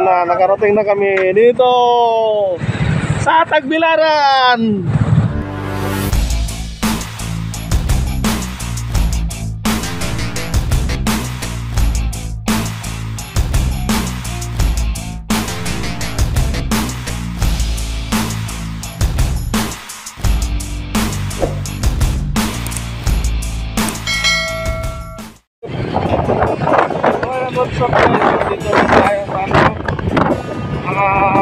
Nakarating na kami dito sa Tagbilaran. Dito tayo sa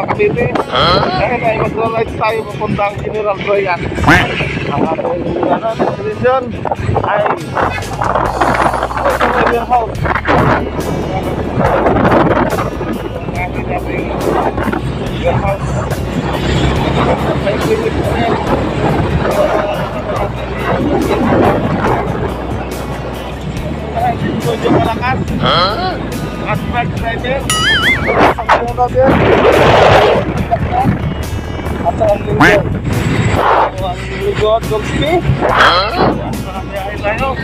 Cavite. Dahil ay mag-ride tayo papuntang General Troyan. Ang ating destination ay General House. Ang ating General House ay clinic na yan. Medyo malakas. Aspect driver. Ang natin. At ang lingkod. Ang lingkod, Golski. Mabiyahe tayo.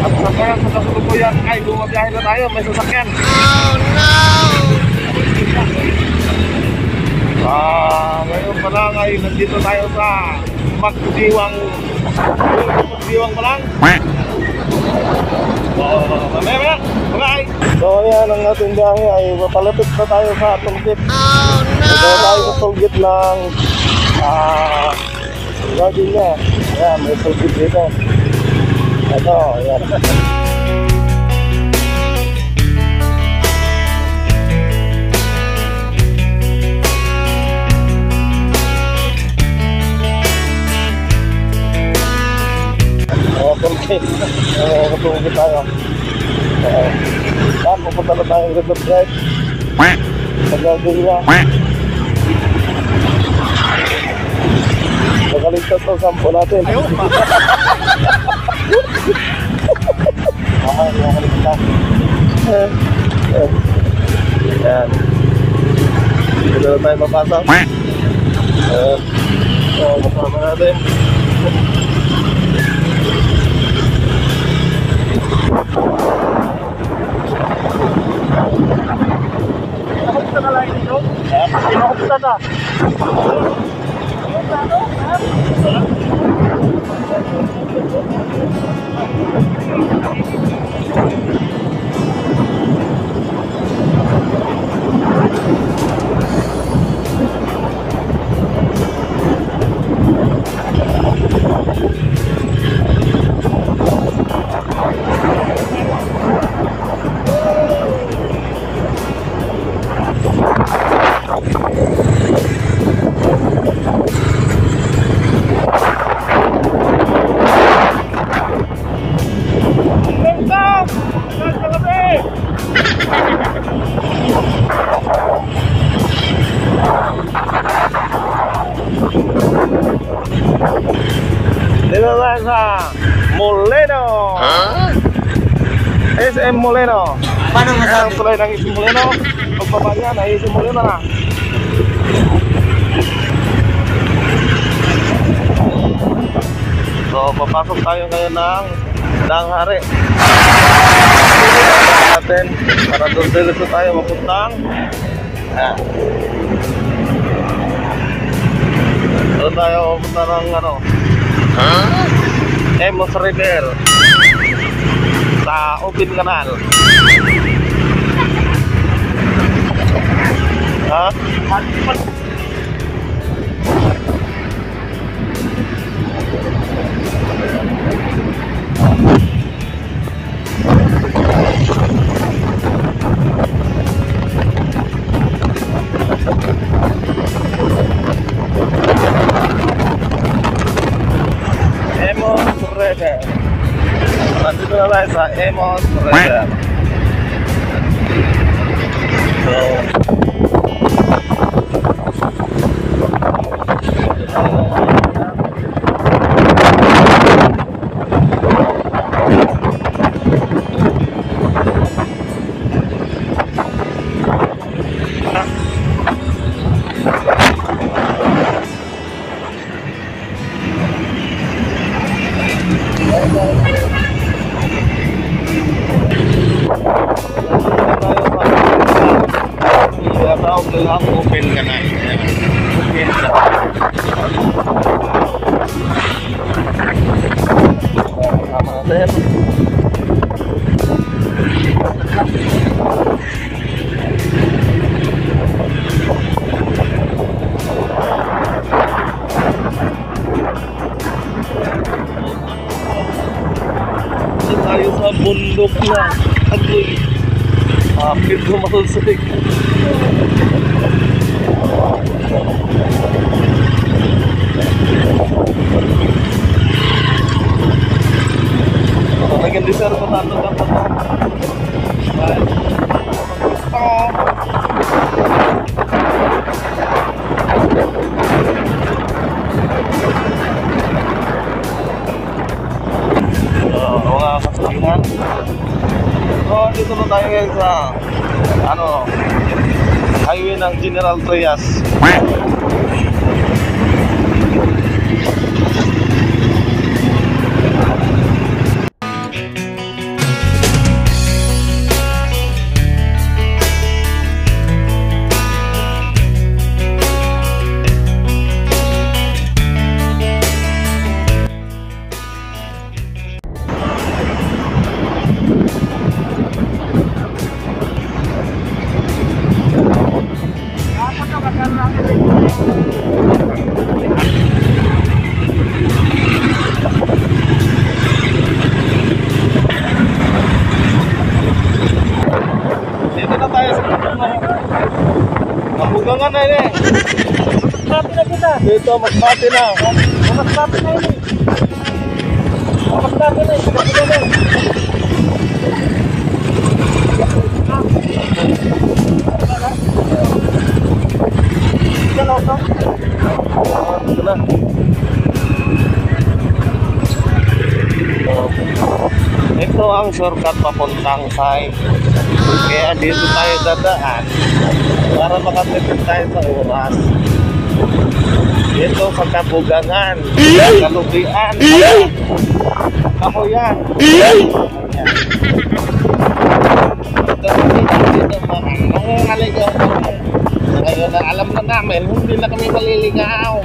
At sakayan sa kasalukuyan ay bumabiyahe na tayo. May sasakyan. Oh no! Ngayon pa lang ay nandito tayo sa Magdiwang. Magdiwang pa lang. Mamaya. So yan ang ating biyahe ay papalapit na tayo sa Tulgit. Oh no! Ito tayo sa Tulgit ng Gardenia. Ayan, may Tulgit dito. Ito, ayan. Tulgit. Tulgit tayo. Yan, pupunta na tayong River Drive sa Gardenia. Nakaligtas ang sampo natin. Nakaligtas. Yan. Dito na tayo papasok. Kasama natin. Nakapita na lang ito? Nakapita na. Dito tayo sa Molino. SM Molino. Paano masabi? Ang tulay ng SM Molino. Pagbaba niya na SM Molino na. So papasok tayo ngayon ng Danghari. Natin para doon dito tayo mapuntang doon tayo mapunta ng Emos River sa Open Canal. Emos River. Nandito na tayo sa Emos River. Tinatawag nila ang open canal. Open canal. Tama natin. Tayo sa bundok na agoy. Hapit lumalsik. Lagyan di sir, patalo ka pa to. Mga kasabihan. So dito na tayo ngayon sa highway ng General Trias. Nabugangan na ini. Magpati na kita. Dito, magpati na. Magpati na ini. Magpati na. Magpati na. Ito ang shortcut papuntang site. Kaya dito tayo dadaan para makatipid tayo sa oras. Dito sa Kabugangan, Kalubian, ako yan. Dito mangaligaw kami. Ngayon na alam na namin, hindi na kami maliligaw.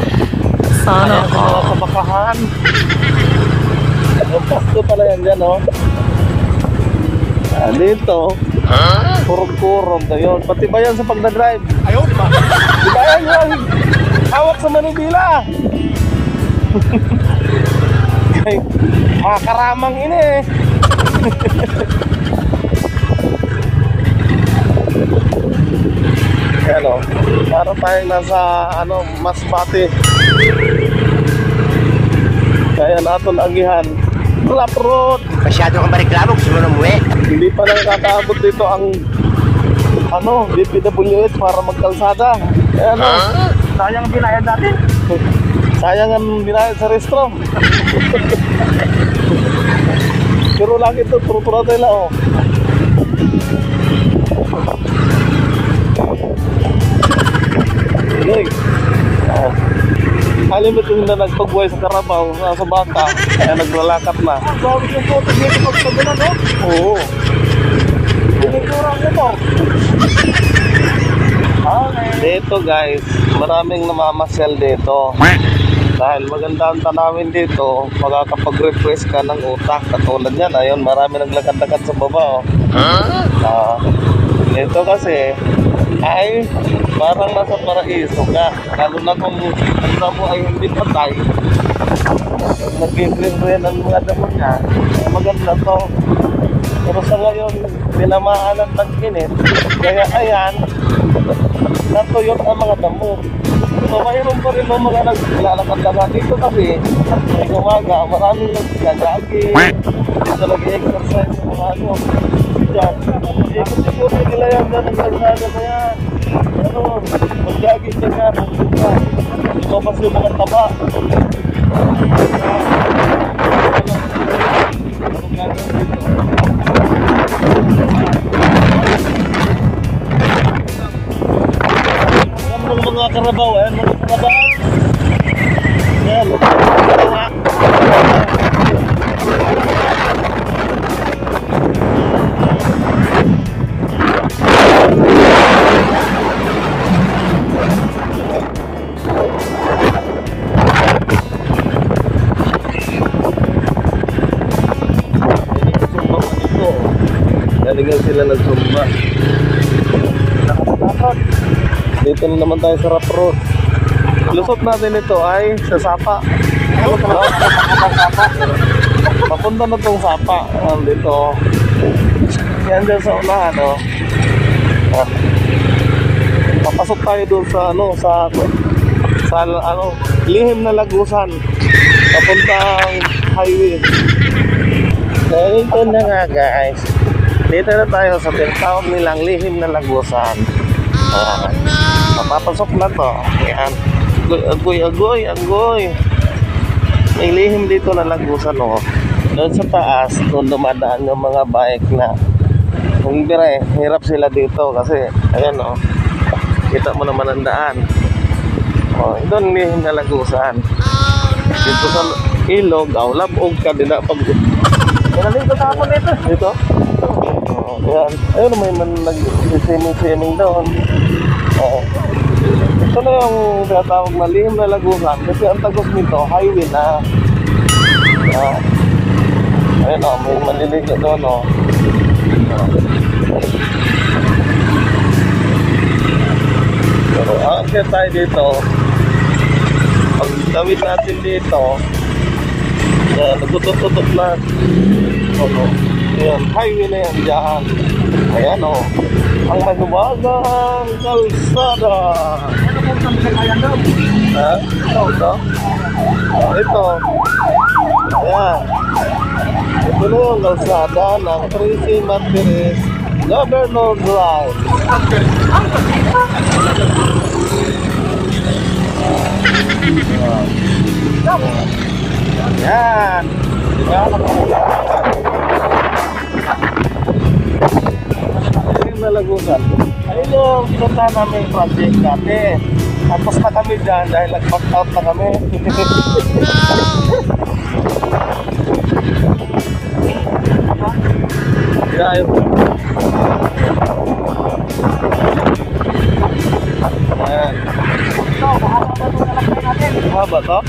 Sana ako sa bakahan. Yung pasto pala yan dyan, oh. Dito, kurog-kurog na yun. Pati ba yan sa pagdadrive? Ayaw, di ba? Di ba yan yung hawak sa Manibila? Mga karamang ini eh. Ano, para tayo nasa Masbate. Kaya natin agihan Club Road. Masyado kang mariklamo, gusto mo na umuwi. Hindi pa nakakaabot dito ang DPWH para magkalsada. Kaya sayang ang binayad natin. Sayang ang binayad sa restro. Pero lang ito, turo-turo tayo lang, oh. Alim ito na nagpagbuhay sa Carabao, sa bata, kaya naglalakat na. Ang gawin yung photo dito pagpagbunan, no? Oo. Pinigurang mo to. Dito guys, maraming namamasyal dito. Dahil maganda ang tanawin dito, makakapag-refresh ka ng utak. Katulad yan, ayun, marami naglakad-lakad sa baba, oh. Dito kasi ay parang nasa paraiso ka, lalo na kung ang mo ay hindi patay, nag-green-green ang mga damo niya, maganda to. Pero sa ngayon pinamaanan ng init, kaya ayan, natuyot ang mga damo. So mayroon pa rin mga naglalakad-lakad dito kasi may umaga, maraming nag-jogging, dito nag-exercise yung mga dyan. Siguro nila yan dyan ang kalsada, kaya mag-jogging ka nga, lumabas yung mga taba. Ayan mga Carabao, ayan mga Carabao. Ayan, Dito na naman tayo sa rough road. Lusot natin ito ay sa Sapa. Papunta na tong Sapa. Dito. Yan dyan sa unahan, oh. Papasok tayo doon sa lihim na Lagusan. Papuntang highway. Ito na nga, guys. Dito na tayo sa tinatawag nilang lihim na Lagusan. Papasok na to. Ayan. Agoy. May lihim dito na Lagusan, oh. Doon sa taas, doon dumadaan yung mga bike na hirap sila dito kasi ayan, oh. Kita mo naman ang daan. Oh, doon lihim na Lagusan. Dito sa ilog, labog ka din na pag nalito sa ako dito. Dito? Oh, ayan. Ayun, may man nag-swimming doon. Oo. Ito na yung tinatawag na lihim na Lagusan kasi ang tagos nito, highway na. Ayun, oh, may maliligo doon, oh. Pero aakyat tayo dito. Pag tawid natin dito, nagtututok na. Ayan, highway na yan dyan. Ayan, oh. Ang mahiwagang kalsada. Ha? Ito? Ito. Ayan. Ito na yung kalsada ng Tracy Martinez Governor Drive. Yan. Ayun na Lagusan. Ayun yung pinuntahan namin yung project dati. Tapos na kami dyan dahil nag-back out na kami. Ayan. Ayan. Haba to?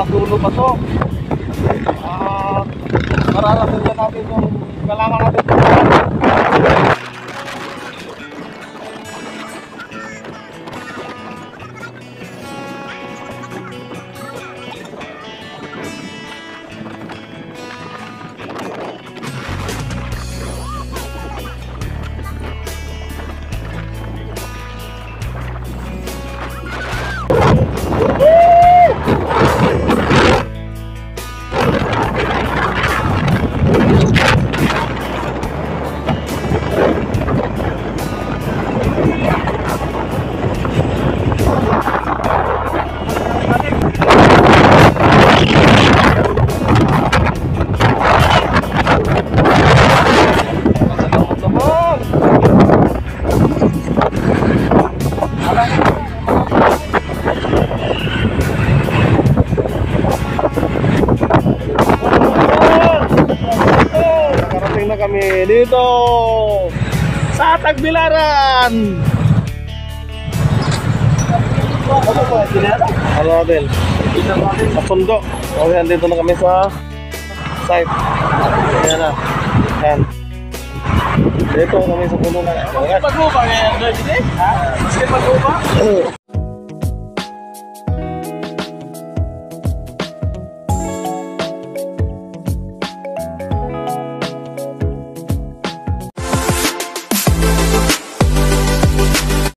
Dulo pa to. Mararating na natin yung kailangan natin. Nakarating na kami dito sa Tagbilaran. Ano natin? Sa pundo. Okay, dito na kami sa site. Ayan na. Ayan. Dito kami sa pundo na. Pag-uba ngayon, Dito? Pag-uba?